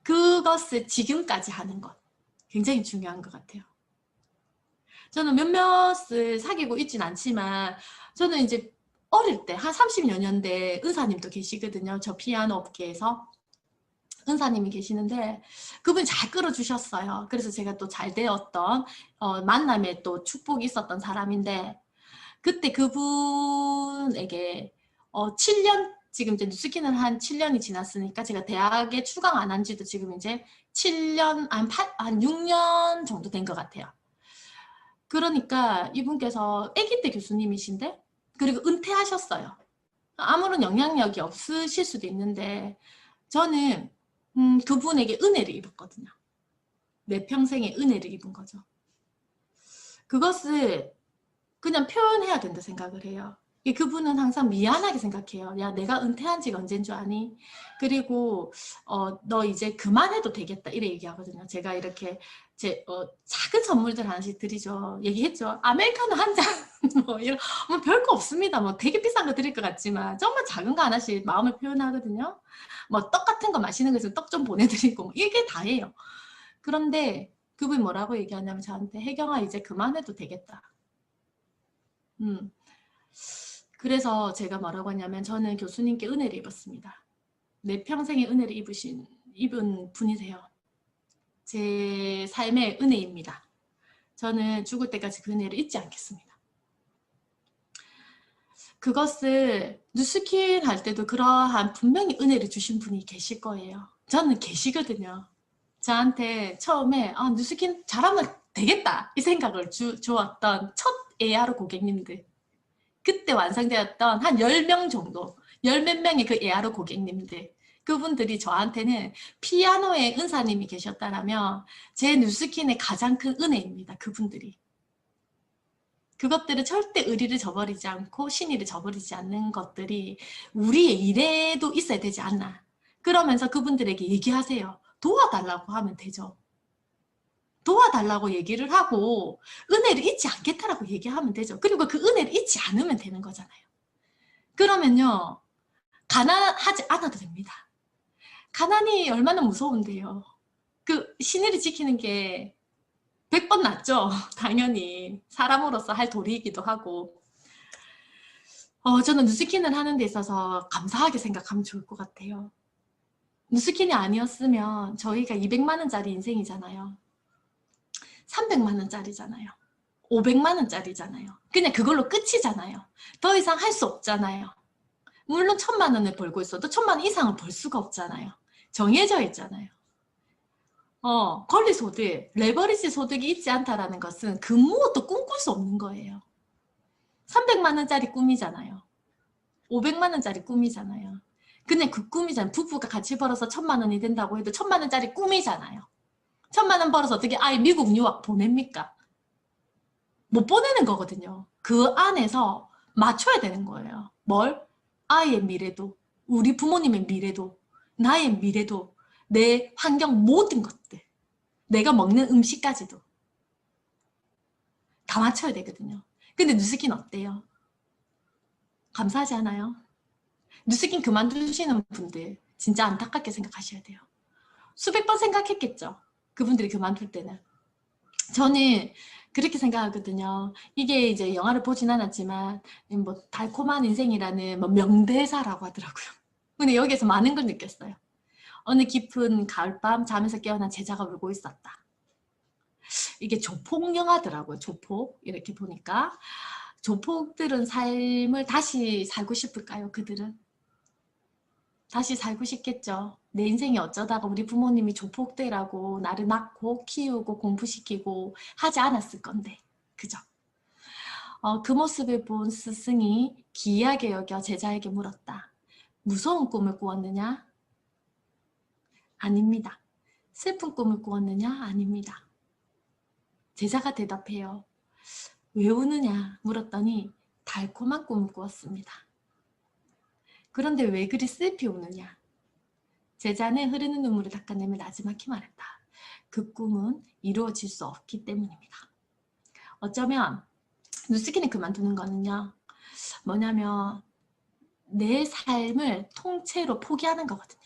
그것을 지금까지 하는 것, 굉장히 중요한 것 같아요. 저는 몇몇을 사귀고 있진 않지만, 저는 이제 어릴 때 한 30여 년대 은사님도 계시거든요. 저 피아노 업계에서 은사님이 계시는데 그분이 잘 끌어주셨어요. 그래서 제가 또 잘 되었던 만남에 또 축복이 있었던 사람인데, 그때 그분에게 7년, 지금 이제 누스킨을 한 7년이 지났으니까 제가 대학에 추강 안 한 지도 지금 이제 7년, 한 6년 정도 된 것 같아요. 그러니까 이분께서 아기 때 교수님이신데, 그리고 은퇴하셨어요. 아무런 영향력이 없으실 수도 있는데 저는 그분에게 은혜를 입었거든요. 내 평생의 은혜를 입은 거죠. 그것을 그냥 표현해야 된다 생각을 해요. 그분은 항상 미안하게 생각해요. 야, 내가 은퇴한 지가 언제인 줄 아니? 그리고 너 이제 그만해도 되겠다 이래 얘기하거든요. 제가 이렇게 작은 선물들 하나씩 드리죠. 얘기했죠. 아메리카노 한 잔, 뭐 이런, 뭐 별거 없습니다. 뭐 되게 비싼 거 드릴 것 같지만 정말 작은 거 하나씩 마음을 표현하거든요. 뭐 떡 같은 거 마시는 거 있으면 떡 좀 보내드리고 뭐 이게 다예요. 그런데 그분이 뭐라고 얘기하냐면 저한테, 혜경아 이제 그만해도 되겠다. 그래서 제가 뭐라고 하냐면, 저는 교수님께 은혜를 입었습니다. 내 평생의 은혜를 입은 분이세요. 제 삶의 은혜입니다. 저는 죽을 때까지 그 은혜를 잊지 않겠습니다. 그것을 뉴스킨 할 때도 그러한 분명히 은혜를 주신 분이 계실 거예요. 저는 계시거든요. 저한테 처음에 뉴스킨 잘하면 되겠다 이 생각을 주었던 첫 AR 고객님들, 그때 완성되었던 한 10명 정도, 열 몇 명의 그 AR 고객님들, 그분들이 저한테는 피아노의 은사님이 계셨다라면 제 뉴스킨의 가장 큰 은혜입니다. 그분들이. 그것들은 절대 의리를 저버리지 않고 신의를 저버리지 않는 것들이 우리의 일에도 있어야 되지 않나. 그러면서 그분들에게 얘기하세요. 도와달라고 하면 되죠. 도와달라고 얘기를 하고 은혜를 잊지 않겠다라고 얘기하면 되죠. 그리고 그 은혜를 잊지 않으면 되는 거잖아요. 그러면요, 가난하지 않아도 됩니다. 가난이 얼마나 무서운데요. 그 신의를 지키는 게 100번 낫죠. 당연히 사람으로서 할 도리이기도 하고. 저는 뉴스킨을 하는 데 있어서 감사하게 생각하면 좋을 것 같아요. 뉴스킨이 아니었으면 저희가 200만 원짜리 인생이잖아요. 300만 원짜리잖아요. 500만 원짜리잖아요. 그냥 그걸로 끝이잖아요. 더 이상 할 수 없잖아요. 물론 1000만 원을 벌고 있어도 1000만 원 이상을 벌 수가 없잖아요. 정해져 있잖아요. 권리소득, 레버리지 소득이 있지 않다라는 것은 그 무엇도 꿈꿀 수 없는 거예요. 300만 원짜리 꿈이잖아요. 500만 원짜리 꿈이잖아요. 그냥 그 꿈이잖아요. 부부가 같이 벌어서 1000만 원이 된다고 해도 1000만 원짜리 꿈이잖아요. 1000만 원 벌어서 어떻게 아이 미국 유학 보냅니까? 못 보내는 거거든요. 그 안에서 맞춰야 되는 거예요. 뭘? 아이의 미래도, 우리 부모님의 미래도, 나의 미래도, 내 환경 모든 것들, 내가 먹는 음식까지도 다 맞춰야 되거든요. 근데 뉴스킨 어때요? 감사하지 않아요? 뉴스킨 그만두시는 분들 진짜 안타깝게 생각하셔야 돼요. 수백 번 생각했겠죠. 그분들이 그만둘 때는. 저는 그렇게 생각하거든요. 이게 이제 영화를 보진 않았지만 뭐 달콤한 인생이라는 뭐 명대사라고 하더라고요. 근데 여기에서 많은 걸 느꼈어요. 어느 깊은 가을밤 잠에서 깨어난 제자가 울고 있었다. 이게 조폭 영화더라고요. 조폭 이렇게 보니까. 조폭들은 삶을 다시 살고 싶을까요? 그들은? 다시 살고 싶겠죠. 내 인생이 어쩌다가 우리 부모님이 조폭대라고 나를 낳고 키우고 공부시키고 하지 않았을 건데. 그죠? 그 모습을 본 스승이 기이하게 여겨 제자에게 물었다. 무서운 꿈을 꾸었느냐? 아닙니다. 슬픈 꿈을 꾸었느냐? 아닙니다. 제자가 대답해요. 왜 우느냐? 물었더니 달콤한 꿈을 꾸었습니다. 그런데 왜 그리 슬피 우느냐? 제자는 흐르는 눈물을 닦아내며 나지막히 말했다. 그 꿈은 이루어질 수 없기 때문입니다. 어쩌면 뉴스킨을 그만두는 거는요. 뭐냐면 내 삶을 통째로 포기하는 거거든요.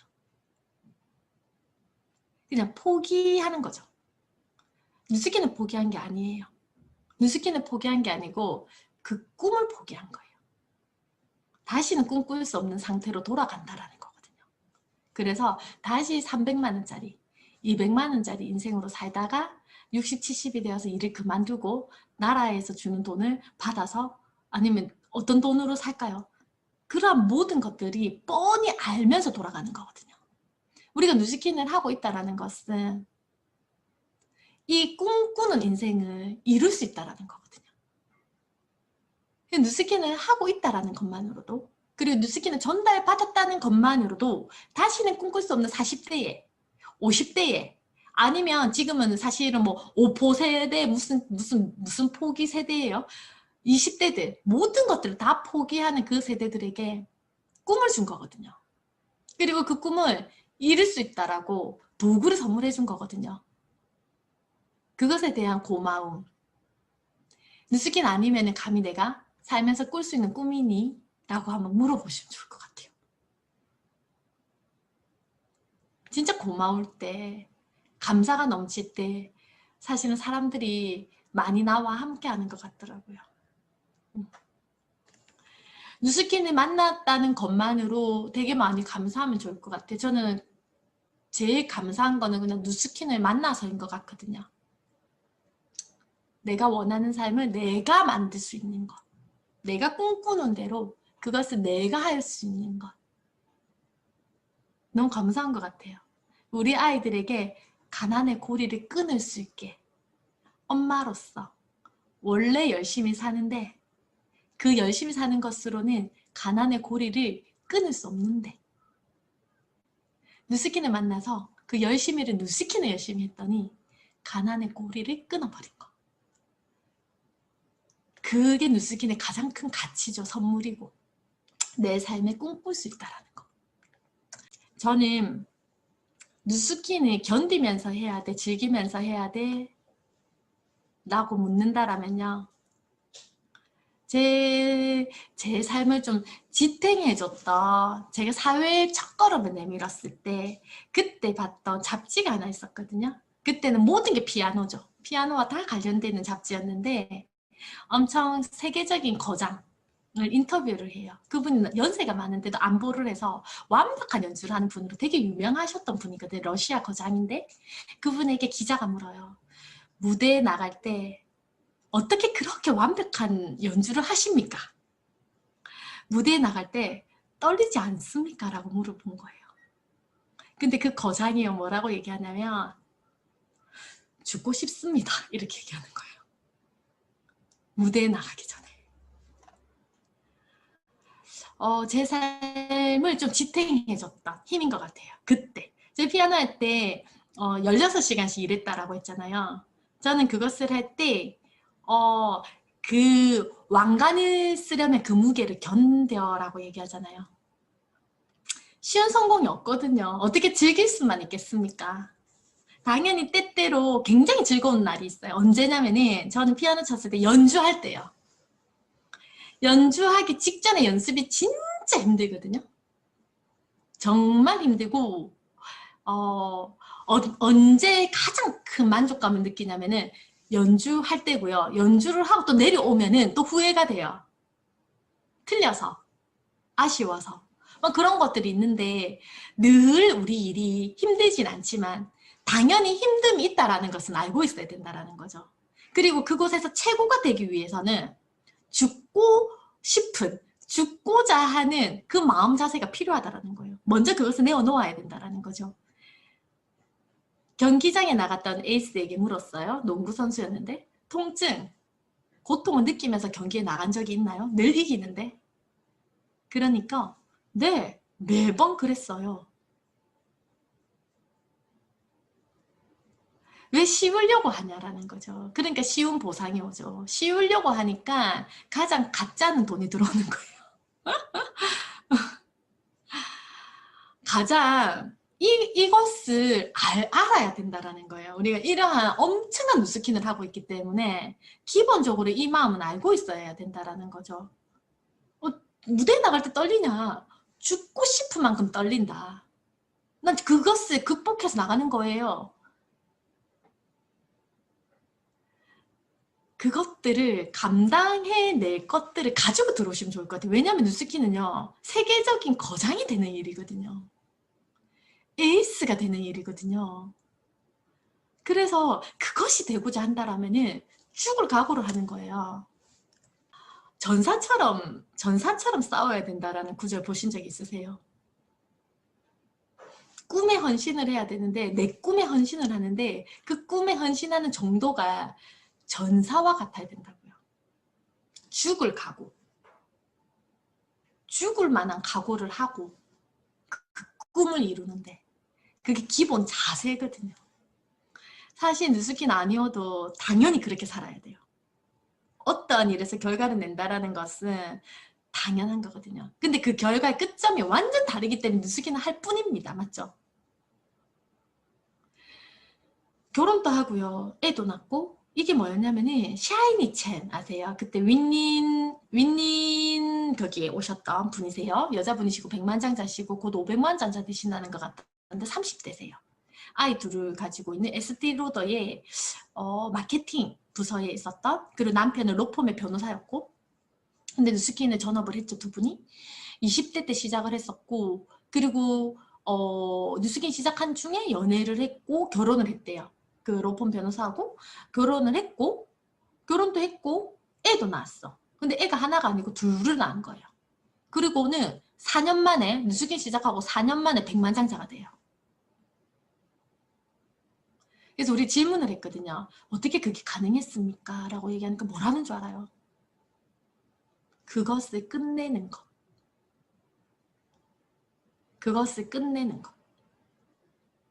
그냥 포기하는 거죠. 뉴스킨을 포기한 게 아니에요. 뉴스킨을 포기한 게 아니고 그 꿈을 포기한 거예요. 다시는 꿈꿀 수 없는 상태로 돌아간다라는 거거든요. 그래서 다시 300만 원짜리, 200만 원짜리 인생으로 살다가 60, 70이 되어서 일을 그만두고 나라에서 주는 돈을 받아서 아니면 어떤 돈으로 살까요? 그런 모든 것들이 뻔히 알면서 돌아가는 거거든요. 우리가 뉴스킨을 하고 있다는 것은 이 꿈꾸는 인생을 이룰 수 있다는 거거든요. 뉴스킨을 하고 있다는 것만으로도, 그리고 뉴스킨을 전달받았다는 것만으로도 다시는 꿈꿀 수 없는 40대에 50대에 아니면 지금은 사실은 뭐 5포 세대 무슨 포기 세대예요. 20대들 모든 것들을 다 포기하는 그 세대들에게 꿈을 준 거거든요. 그리고 그 꿈을 이룰 수 있다라고 도구를 선물해 준 거거든요. 그것에 대한 고마움. 뉴스킨 아니면 감히 내가 살면서 꿀 수 있는 꿈이니? 라고 한번 물어보시면 좋을 것 같아요. 진짜 고마울 때, 감사가 넘칠 때 사실은 사람들이 많이 나와 함께 하는 것 같더라고요. 뉴스킨을 만났다는 것만으로 되게 많이 감사하면 좋을 것 같아요. 저는 제일 감사한 거는 그냥 뉴스킨을 만나서인 것 같거든요. 내가 원하는 삶을 내가 만들 수 있는 것. 내가 꿈꾸는 대로 그것은 내가 할 수 있는 것. 너무 감사한 것 같아요. 우리 아이들에게 가난의 고리를 끊을 수 있게 엄마로서 원래 열심히 사는데 그 열심히 사는 것으로는 가난의 고리를 끊을 수 없는데 누스킨을 만나서 그 열심히를 누스킨을 열심히 했더니 가난의 고리를 끊어버린 거. 그게 누스킨의 가장 큰 가치죠. 선물이고 내 삶에 꿈꿀 수 있다는 거. 저는 누스킨을 견디면서 해야 돼? 즐기면서 해야 돼? 라고 묻는다라면요. 제 삶을 좀 지탱해줬던, 제가 사회의 첫걸음을 내밀었을 때 그때 봤던 잡지가 하나 있었거든요. 그때는 모든 게 피아노죠. 피아노와 다 관련되는 잡지였는데 엄청 세계적인 거장을 인터뷰를 해요. 그분은 연세가 많은데도 안보를 해서 완벽한 연주를 하는 분으로 되게 유명하셨던 분이거든요. 러시아 거장인데 그분에게 기자가 물어요. 무대에 나갈 때 어떻게 그렇게 완벽한 연주를 하십니까? 무대에 나갈 때 떨리지 않습니까? 라고 물어본 거예요. 근데 그 거장이요 뭐라고 얘기하냐면 죽고 싶습니다. 이렇게 얘기하는 거예요. 무대에 나가기 전에. 제 삶을 좀 지탱해줬던 힘인 것 같아요. 그때. 제 피아노 할 때 16시간씩 일했다라고 했잖아요. 저는 그것을 할 때 그 왕관을 쓰려면 그 무게를 견뎌라고 얘기하잖아요. 쉬운 성공이 없거든요. 어떻게 즐길 수만 있겠습니까? 당연히 때때로 굉장히 즐거운 날이 있어요. 언제냐면은 저는 피아노 쳤을 때 연주할 때요. 연주하기 직전에 연습이 진짜 힘들거든요. 정말 힘들고 언제 가장 큰 만족감을 느끼냐면은 연주할 때고요. 연주를 하고 또 내려오면은 또 후회가 돼요. 틀려서, 아쉬워서. 그런 것들이 있는데 늘 우리 일이 힘들진 않지만 당연히 힘듦이 있다는 것은 알고 있어야 된다는 거죠. 그리고 그곳에서 최고가 되기 위해서는 죽고 싶은, 죽고자 하는 그 마음 자세가 필요하다는 거예요. 먼저 그것을 내어놓아야 된다는 거죠. 경기장에 나갔던 에이스에게 물었어요. 농구 선수였는데 통증, 고통을 느끼면서 경기에 나간 적이 있나요? 늘 이기는데. 그러니까 네, 매번 그랬어요. 왜 씌우려고 하냐라는 거죠. 그러니까 쉬운 보상이 오죠. 씌우려고 하니까 가장 가짜는 돈이 들어오는 거예요. 가장 이것을 알아야 된다는 거예요. 우리가 이러한 엄청난 누스킨을 하고 있기 때문에 기본적으로 이 마음은 알고 있어야 된다는 거죠. 무대에 나갈 때 떨리냐? 죽고 싶은 만큼 떨린다. 난 그것을 극복해서 나가는 거예요. 그것들을 감당해낼 것들을 가지고 들어오시면 좋을 것 같아요. 왜냐하면 누스키는요. 세계적인 거장이 되는 일이거든요. 에이스가 되는 일이거든요. 그래서 그것이 되고자 한다라면은 죽을 각오를 하는 거예요. 전사처럼 싸워야 된다라는 구절 보신 적 있으세요? 꿈에 헌신을 해야 되는데 내 꿈에 헌신을 하는데 그 꿈에 헌신하는 정도가 전사와 같아야 된다고요. 죽을 각오. 죽을 만한 각오를 하고 그 꿈을 이루는데 그게 기본 자세거든요. 사실 누스키는 아니어도 당연히 그렇게 살아야 돼요. 어떠한 일에서 결과를 낸다라는 것은 당연한 거거든요. 근데 그 결과의 끝점이 완전 다르기 때문에 누스키는 할 뿐입니다. 맞죠? 결혼도 하고요. 애도 낳고 이게 뭐였냐면은 샤이니 첸 아세요? 그때 윈닌 거기에 오셨던 분이세요. 여자분이시고 100만장자시고 곧 500만장자 되신다는 것 같은데 30대세요. 아이 둘을 가지고 있는 에스티로더의 마케팅 부서에 있었던, 그리고 남편은 로펌의 변호사였고, 근데 누스키는 전업을 했죠. 두 분이 20대 때 시작을 했었고, 그리고 누스킨 시작한 중에 연애를 했고 결혼을 했대요. 그 로펌 변호사하고 결혼을 했고, 결혼도 했고 애도 낳았어. 근데 애가 하나가 아니고 둘을 낳은 거예요. 그리고는 4년 만에 누수긴 시작하고 4년 만에 백만장자가 돼요. 그래서 우리 질문을 했거든요. 어떻게 그게 가능했습니까? 라고 얘기하니까 뭐라는 줄 알아요? 그것을 끝내는 것. 그것을 끝내는 것.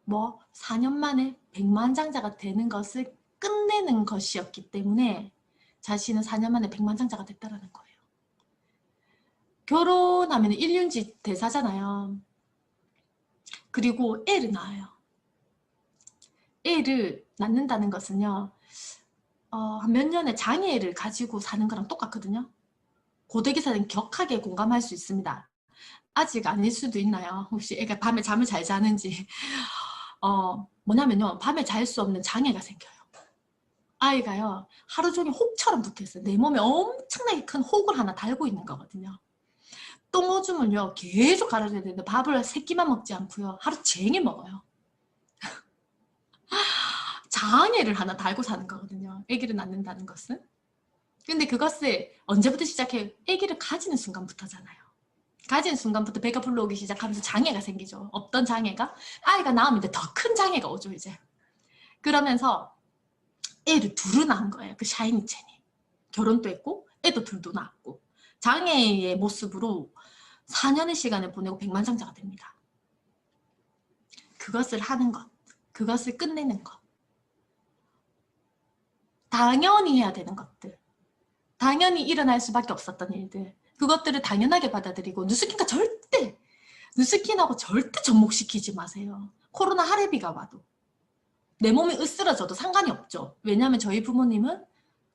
뭐 4년 만에 백만장자가 되는 것을 끝내는 것이었기 때문에 자신은 4년 만에 백만장자가 됐다라는 거예요. 결혼하면 일륜지 대사잖아요. 그리고 애를 낳아요. 애를 낳는다는 것은요. 한 몇 년의 장애를 가지고 사는 거랑 똑같거든요. 고대기사는 격하게 공감할 수 있습니다. 아직 아닐 수도 있나요? 혹시 애가 밤에 잠을 잘 자는지. 뭐냐면요. 밤에 잘 수 없는 장애가 생겨요. 아이가요. 하루 종일 혹처럼 붙어있어요. 내 몸에 엄청나게 큰 혹을 하나 달고 있는 거거든요. 똥오줌을요. 계속 갈아줘야 되는데 밥을 3끼만 먹지 않고요. 하루 종일 먹어요. 장애를 하나 달고 사는 거거든요. 아기를 낳는다는 것은. 근데 그것을 언제부터 시작해요? 아기를 가지는 순간부터잖아요. 가진 순간부터 배가 불러오기 시작하면서 장애가 생기죠. 어떤 장애가? 아이가 낳으면 더 큰 장애가 오죠, 이제. 그러면서 애를 둘을 낳은 거예요. 그 샤이니첸이. 결혼도 했고 애도 둘도 낳았고 장애의 모습으로 4년의 시간을 보내고 백만장자가 됩니다. 그것을 하는 것. 그것을 끝내는 것. 당연히 해야 되는 것들. 당연히 일어날 수밖에 없었던 일들. 그것들을 당연하게 받아들이고 누스킨하고 절대 접목시키지 마세요. 코로나 할애비가 와도. 내 몸이 으스러져도 상관이 없죠. 왜냐하면 저희 부모님은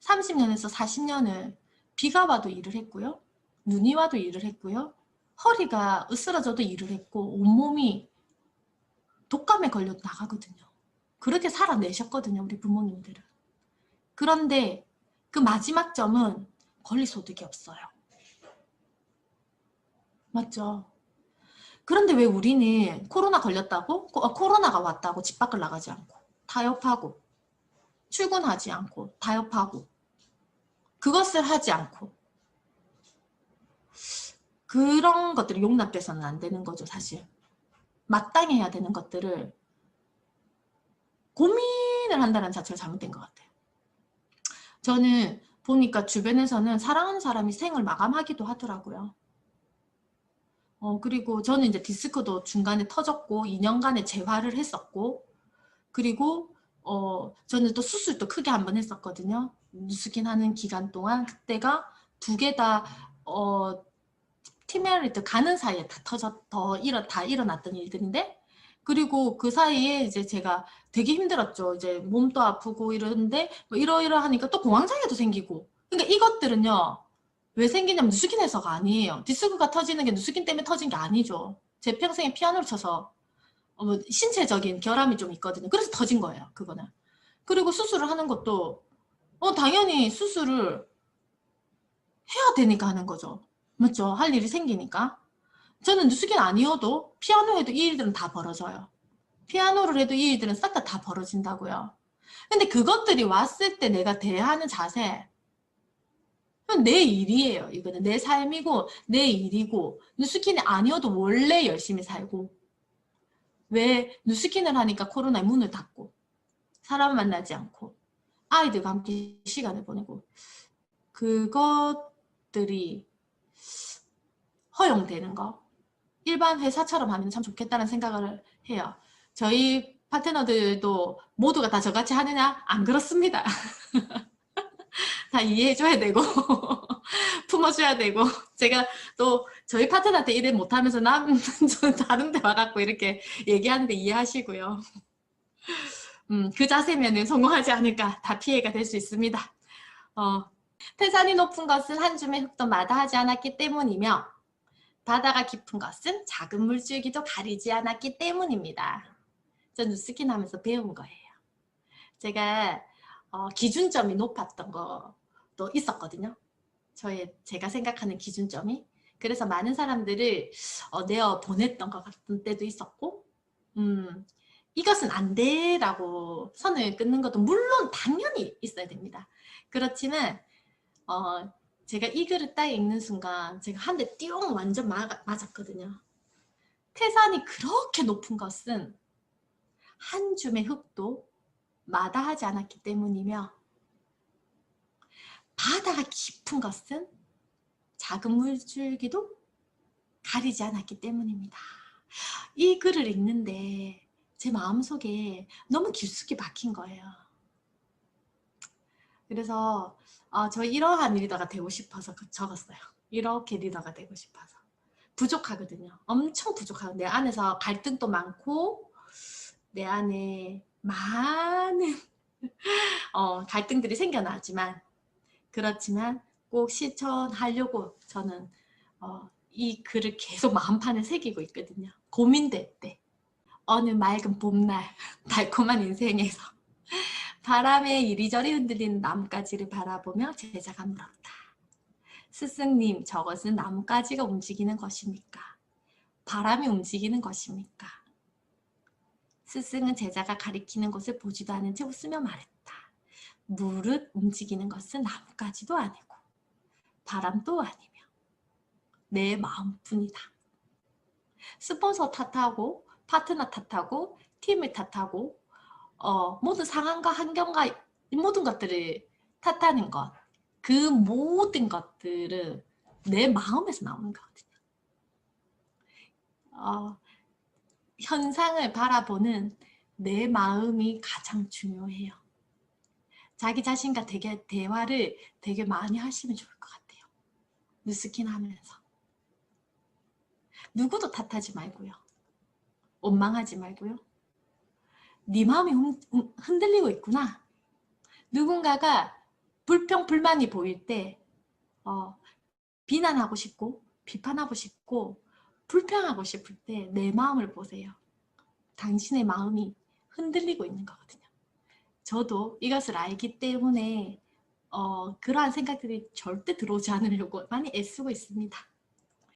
30년에서 40년을 비가 와도 일을 했고요. 눈이 와도 일을 했고요. 허리가 으스러져도 일을 했고 온몸이 독감에 걸려 나가거든요. 그렇게 살아내셨거든요. 우리 부모님들은. 그런데 그 마지막 점은 권리소득이 없어요. 맞죠? 그런데 왜 우리는 코로나 걸렸다고? 코로나가 왔다고 집 밖을 나가지 않고 타협하고 출근하지 않고 타협하고 그것을 하지 않고 그런 것들이 용납돼서는 안 되는 거죠. 사실 마땅히 해야 되는 것들을 고민을 한다는 자체가 잘못된 것 같아요. 저는 보니까 주변에서는 사랑하는 사람이 생을 마감하기도 하더라고요. 그리고 저는 이제 디스크도 중간에 터졌고 2년간의 재활을 했었고 그리고 저는 또 수술도 크게 한 번 했었거든요. 누스킨 하는 기간 동안 그때가 두 개 다 티메리트 가는 사이에 다 일어났던 일들인데 그리고 그 사이에 이제 제가 되게 힘들었죠. 이제 몸도 아프고 이러는데 뭐 이러이러하니까 또 공황장애도 생기고 그러니까 이것들은요. 왜 생기냐면 누스킨에서가 아니에요. 디스크가 터지는 게 누스킨 때문에 터진 게 아니죠. 제 평생에 피아노를 쳐서 신체적인 결함이 좀 있거든요. 그래서 터진 거예요. 그거는. 그리고 수술을 하는 것도 당연히 수술을 해야 되니까 하는 거죠. 맞죠? 할 일이 생기니까. 저는 누스킨 아니어도 피아노 해도 이 일들은 다 벌어져요. 피아노를 해도 이 일들은 싹 다 벌어진다고요. 근데 그것들이 왔을 때 내가 대하는 자세 그건 내 일이에요. 이거는 내 삶이고 내 일이고 누스킨이 아니어도 원래 열심히 살고 왜 누스킨을 하니까 코로나에 문을 닫고 사람 만나지 않고 아이들과 함께 시간을 보내고 그것들이 허용되는 거 일반 회사처럼 하면 참 좋겠다는 생각을 해요. 저희 파트너들도 모두가 다 저같이 하느냐? 안 그렇습니다. 다 이해해줘야 되고 품어줘야 되고 제가 또 저희 파트너한테 일을 못하면서 다른 데 와갖고 이렇게 얘기하는데 이해하시고요. 그 자세면은 성공하지 않을까 다 피해가 될 수 있습니다. 태산이 높은 것은 한 줌의 흙도 마다하지 않았기 때문이며 바다가 깊은 것은 작은 물줄기도 가리지 않았기 때문입니다. 저 누스킨 하면서 배운 거예요. 제가 기준점이 높았던 것도 있었거든요. 제가 생각하는 기준점이. 그래서 많은 사람들을 내어 보냈던 것 같은 때도 있었고 이것은 안 돼 라고 선을 끊는 것도 물론 당연히 있어야 됩니다. 그렇지만 제가 이 글을 딱 읽는 순간 제가 한 대 띠용 완전 맞았거든요. 태산이 그렇게 높은 것은 한 줌의 흙도 마다하지 않았기 때문이며 바다가 깊은 것은 작은 물줄기도 가리지 않았기 때문입니다. 이 글을 읽는데 제 마음속에 너무 깊숙이 박힌 거예요. 그래서 저 이러한 리더가 되고 싶어서 적었어요. 이렇게 리더가 되고 싶어서. 부족하거든요. 엄청 부족하고 내 안에서 갈등도 많고 내 안에 많은 갈등들이 생겨나지만 그렇지만 꼭 실천하려고 저는 이 글을 계속 마음판에 새기고 있거든요. 고민될 때 어느 맑은 봄날 달콤한 인생에서 바람에 이리저리 흔들리는 나뭇가지를 바라보며 제자가 물었다. 스승님, 저것은 나뭇가지가 움직이는 것입니까? 바람이 움직이는 것입니까? 스승은 제자가 가리키는 것을 보지도 않은 채 웃으며 말했다. 무릇 움직이는 것은 나뭇가지도 아니고 바람도 아니며 내 마음뿐이다. 스폰서 탓하고 파트너 탓하고 팀을 탓하고 모든 상황과 환경과 모든 것들을 탓하는 것, 그 모든 것들은 내 마음에서 나오는 거거든요. 현상을 바라보는 내 마음이 가장 중요해요. 자기 자신과 대화를 되게 많이 하시면 좋을 것 같아요. 뉴스킨 하면서. 누구도 탓하지 말고요. 원망하지 말고요. 네 마음이 흔들리고 있구나. 누군가가 불평, 불만이 보일 때 비난하고 싶고 비판하고 싶고 불평하고 싶을 때 내 마음을 보세요. 당신의 마음이 흔들리고 있는 거거든요. 저도 이것을 알기 때문에 그러한 생각들이 절대 들어오지 않으려고 많이 애쓰고 있습니다.